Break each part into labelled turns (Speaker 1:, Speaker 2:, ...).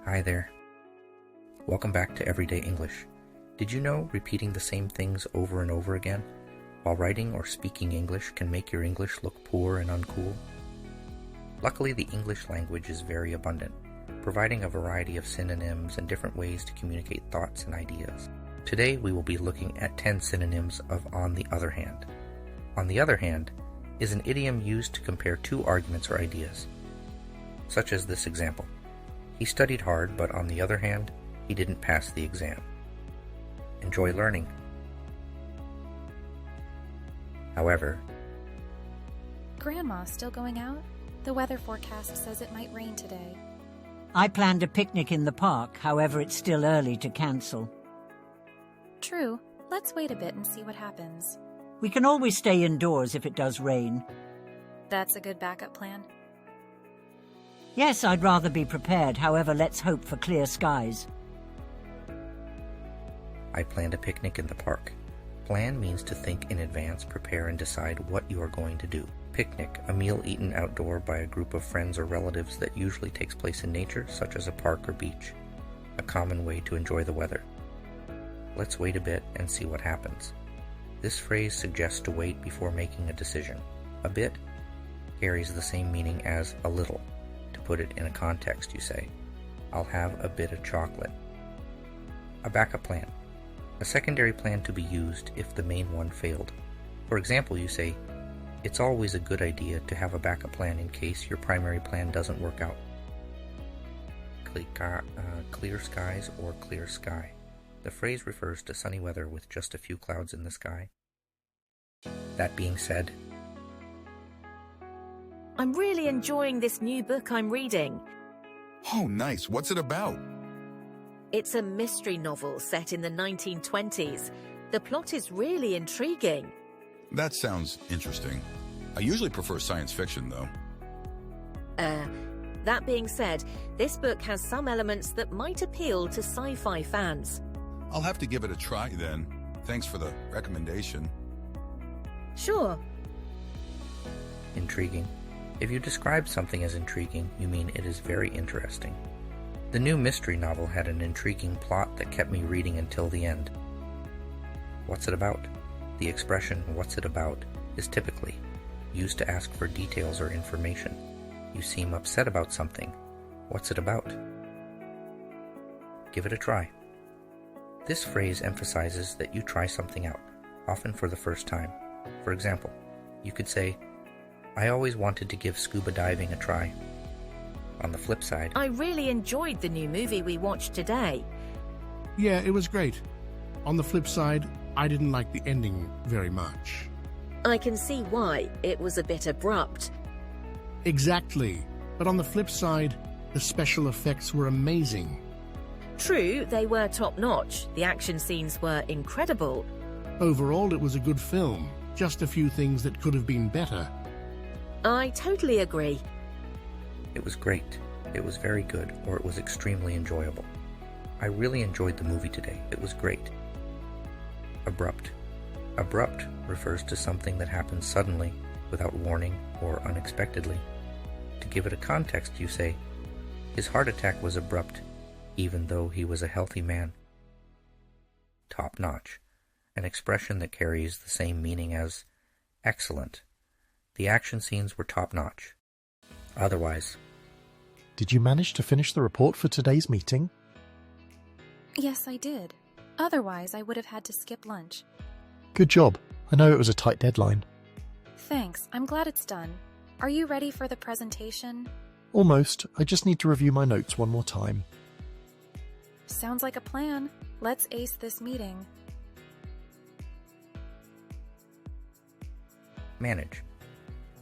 Speaker 1: Hi there. Welcome back to Everyday English. Did you know repeating the same things over and over again while writing or speaking English can make your English look poor and uncool? Luckily, the English language is very abundant, providing a variety of synonyms and different ways to communicate thoughts and ideas. Today, we will be looking at 10 synonyms of on the other hand. On the other hand is an idiom used to compare two arguments or ideas, such as this example. He studied hard, but on the other hand, he didn't pass the exam. Enjoy learning. However,
Speaker 2: Grandma's still going out? The weather forecast says it might rain today.
Speaker 3: I planned a picnic in the park, however it's still early to cancel.
Speaker 2: True. Let's wait a bit and see what happens.
Speaker 3: We can always stay indoors if it does rain.
Speaker 2: That's a good backup plan.
Speaker 3: Yes, I'd rather be prepared, however let's hope for clear skies.
Speaker 1: I planned a picnic in the park. Plan means to think in advance, prepare, and decide what you are going to do. Picnic, a meal eaten outdoor by a group of friends or relatives that usually takes place in nature, such as a park or beach. A common way to enjoy the weather. Let's wait a bit and see what happens. This phrase suggests to wait before making a decision. A bit carries the same meaning as a little. To put it in a context, you say, I'll have a bit of chocolate. A backup plan. A secondary plan to be used if the main one failed. For example, you say, it's always a good idea to have a backup plan in case your primary plan doesn't work out. Clear skies or clear sky. The phrase refers to sunny weather with just a few clouds in the sky. That being said,
Speaker 4: I'm really enjoying this new book I'm reading.
Speaker 5: Oh, nice. What's it about?
Speaker 4: It's a mystery novel set in the 1920s. The plot is really intriguing.
Speaker 5: That sounds interesting. I usually prefer science fiction, though.
Speaker 4: That being said, this book has some elements that might appeal to sci-fi fans.
Speaker 5: I'll have to give it a try then. Thanks for the recommendation.
Speaker 4: Sure.
Speaker 1: Intriguing. If you describe something as intriguing, you mean it is very interesting. The new mystery novel had an intriguing plot that kept me reading until the end. What's it about? The expression, what's it about, is typically used to ask for details or information. You seem upset about something. What's it about? Give it a try. This phrase emphasizes that you try something out, often for the first time. For example, you could say, I always wanted to give scuba diving a try. On the flip side,
Speaker 4: I really enjoyed the new movie we watched today.
Speaker 6: Yeah, it was great. On the flip side, I didn't like the ending very much.
Speaker 4: I can see why. It was a bit abrupt.
Speaker 6: Exactly. But on the flip side, the special effects were amazing.
Speaker 4: True, they were top-notch. The action scenes were incredible.
Speaker 6: Overall, it was a good film. Just a few things that could have been better.
Speaker 4: I totally agree.
Speaker 1: it was great, it was very good, or it was extremely enjoyable. I really enjoyed the movie today. It was great. Abrupt. Abrupt refers to something that happens suddenly, without warning, or unexpectedly. To give it a context, you say, his heart attack was abrupt, even though he was a healthy man. Top-notch. An expression that carries the same meaning as excellent. The action scenes were top-notch. Otherwise,
Speaker 7: did you manage to finish the report for today's meeting?
Speaker 2: Yes, I did. Otherwise, I would have had to skip lunch.
Speaker 7: Good job. I know it was a tight deadline.
Speaker 2: Thanks. I'm glad it's done. Are you ready for the presentation?
Speaker 7: Almost. I just need to review my notes one more time.
Speaker 2: Sounds like a plan. Let's ace this meeting.
Speaker 1: manage.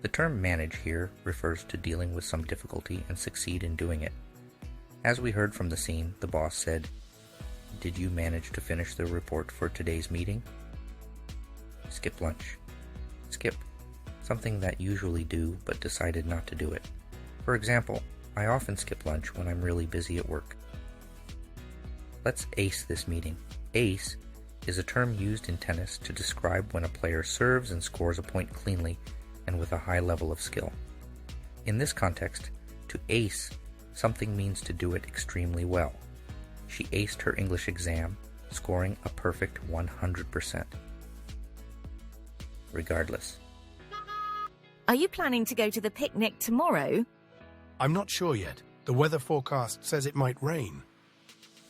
Speaker 1: The term manage here refers to dealing with some difficulty and succeed in doing it. As we heard from the scene, the boss said, "Did you manage to finish the report for today's meeting?" Skip lunch. Skip. Something that usually do but decided not to do it. For example, I often skip lunch when I'm really busy at work. Let's ace this meeting. Ace is a term used in tennis to describe when a player serves and scores a point cleanly and with a high level of skill. In this context, to ace Something means to do it extremely well. She aced her English exam, scoring a perfect 100%. Regardless.
Speaker 4: Are you planning to go to the picnic tomorrow?
Speaker 8: I'm not sure yet. The weather forecast says it might rain.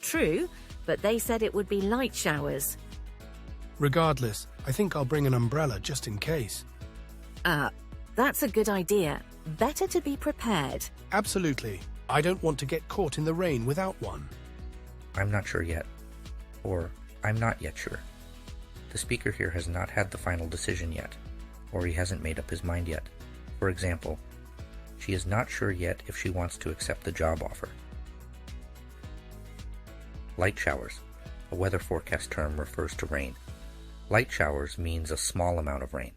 Speaker 4: True, but they said it would be light showers.
Speaker 8: Regardless, I think I'll bring an umbrella just in case.
Speaker 4: That's a good idea. Better to be prepared.
Speaker 8: Absolutely. I don't want to get caught in the rain without one.
Speaker 1: I'm not sure yet. Or, I'm not yet sure. The speaker here has not had the final decision yet, or he hasn't made up his mind yet. For example, she is not sure yet if she wants to accept the job offer. Light showers. A weather forecast term refers to rain. Light showers means a small amount of rain.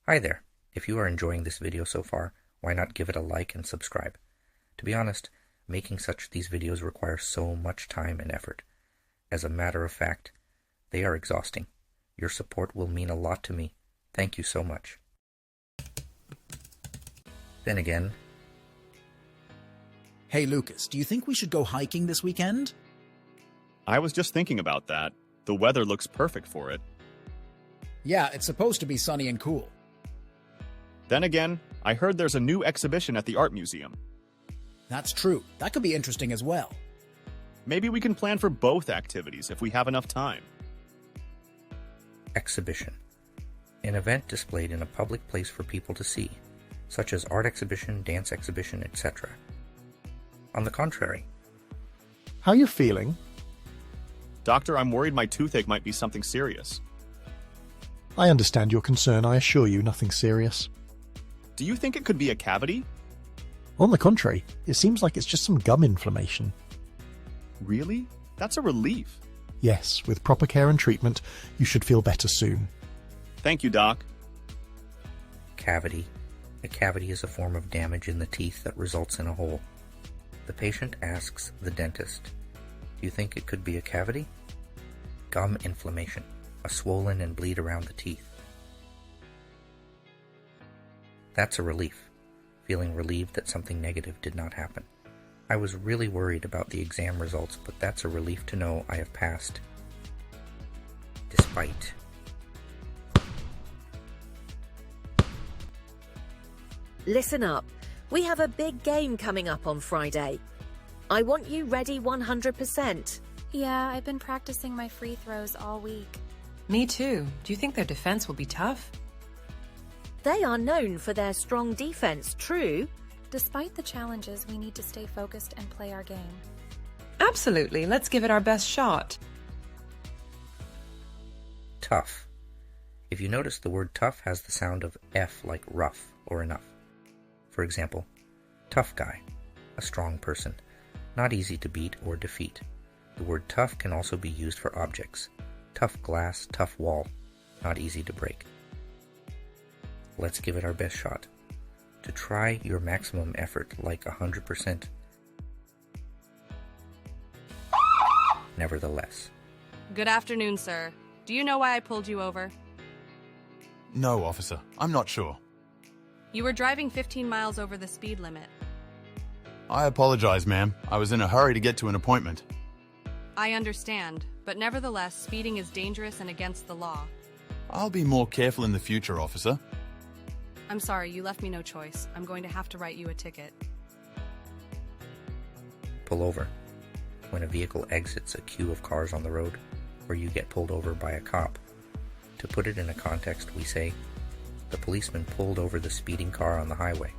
Speaker 1: Hi there. If you are enjoying this video so far, why not give it a like and subscribe? To be honest, making these videos requires so much time and effort. As a matter of fact, they are exhausting. Your support will mean a lot to me. Thank you so much. Then again...
Speaker 9: Hey Lucas, do you think we should go hiking this weekend?
Speaker 10: I was just thinking about that. The weather looks perfect for it.
Speaker 9: Yeah, it's supposed to be sunny and cool.
Speaker 10: Then again, I heard there's a new exhibition at the art museum.
Speaker 9: That's true. That could be interesting as well.
Speaker 10: Maybe we can plan for both activities if we have enough time.
Speaker 1: Exhibition. An event displayed in a public place for people to see, such as art exhibition, dance exhibition, etc. On the contrary.
Speaker 7: How are you feeling?
Speaker 10: Doctor, I'm worried my toothache might be something serious.
Speaker 7: I understand your concern. I assure you, nothing serious.
Speaker 10: Do you think it could be a cavity?
Speaker 7: On the contrary, it seems like it's just some gum inflammation.
Speaker 10: Really? That's a relief.
Speaker 7: Yes, with proper care and treatment, you should feel better soon.
Speaker 10: Thank you, Doc.
Speaker 1: Cavity. A cavity is a form of damage in the teeth that results in a hole. The patient asks the dentist, "Do you think it could be a cavity?" Gum inflammation. A swollen and bleed around the teeth. That's a relief. Feeling relieved that something negative did not happen. I was really worried about the exam results, but that's a relief to know I have passed. Despite.
Speaker 4: Listen up. We have a big game coming up on Friday. I want you ready 100%.
Speaker 2: Yeah, I've been practicing my free throws all week.
Speaker 11: Me too. Do you think their defense will be tough?
Speaker 4: They are known for their strong defense, true.
Speaker 2: Despite the challenges, we need to stay focused and play our game.
Speaker 11: Absolutely. Let's give it our best shot.
Speaker 1: Tough. If you notice, the word tough has the sound of F like rough or enough. For example, tough guy, a strong person, not easy to beat or defeat. The word tough can also be used for objects. Tough glass, tough wall, not easy to break. Let's give it our best shot. To try your maximum effort, like 100%. Nevertheless.
Speaker 12: Good afternoon, sir. Do you know why I pulled you over?
Speaker 5: No, officer. I'm not sure.
Speaker 12: You were driving 15 miles over the speed limit.
Speaker 5: I apologize, ma'am. I was in a hurry to get to an appointment.
Speaker 12: I understand, but nevertheless, speeding is dangerous and against the law.
Speaker 5: I'll be more careful in the future, officer.
Speaker 12: I'm sorry, you left me no choice. I'm going to have to write you a ticket.
Speaker 1: Pull over. When a vehicle exits a queue of cars on the road, or you get pulled over by a cop. To put it in a context, we say, the policeman pulled over the speeding car on the highway.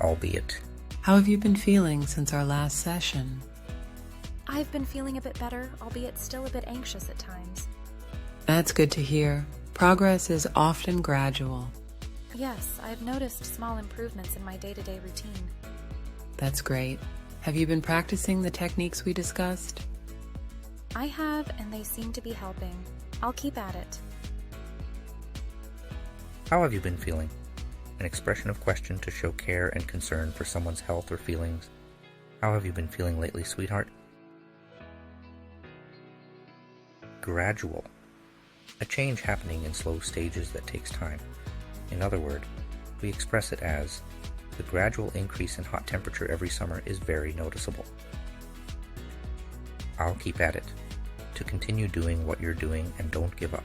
Speaker 1: Albeit.
Speaker 11: How have you been feeling since our last session?
Speaker 2: I've been feeling a bit better, albeit still a bit anxious at times.
Speaker 11: That's good to hear. Progress is often gradual.
Speaker 2: Yes, I've noticed small improvements in my day-to-day routine.
Speaker 11: That's great. Have you been practicing the techniques we discussed?
Speaker 2: I have, and they seem to be helping. I'll keep at it.
Speaker 1: How have you been feeling? An expression of question to show care and concern for someone's health or feelings. How have you been feeling lately, sweetheart? Gradual. A change happening in slow stages that takes time. In other words, We express it as, the gradual increase in hot temperature every summer is very noticeable. I'll keep at it. To continue doing what you're doing and don't give up.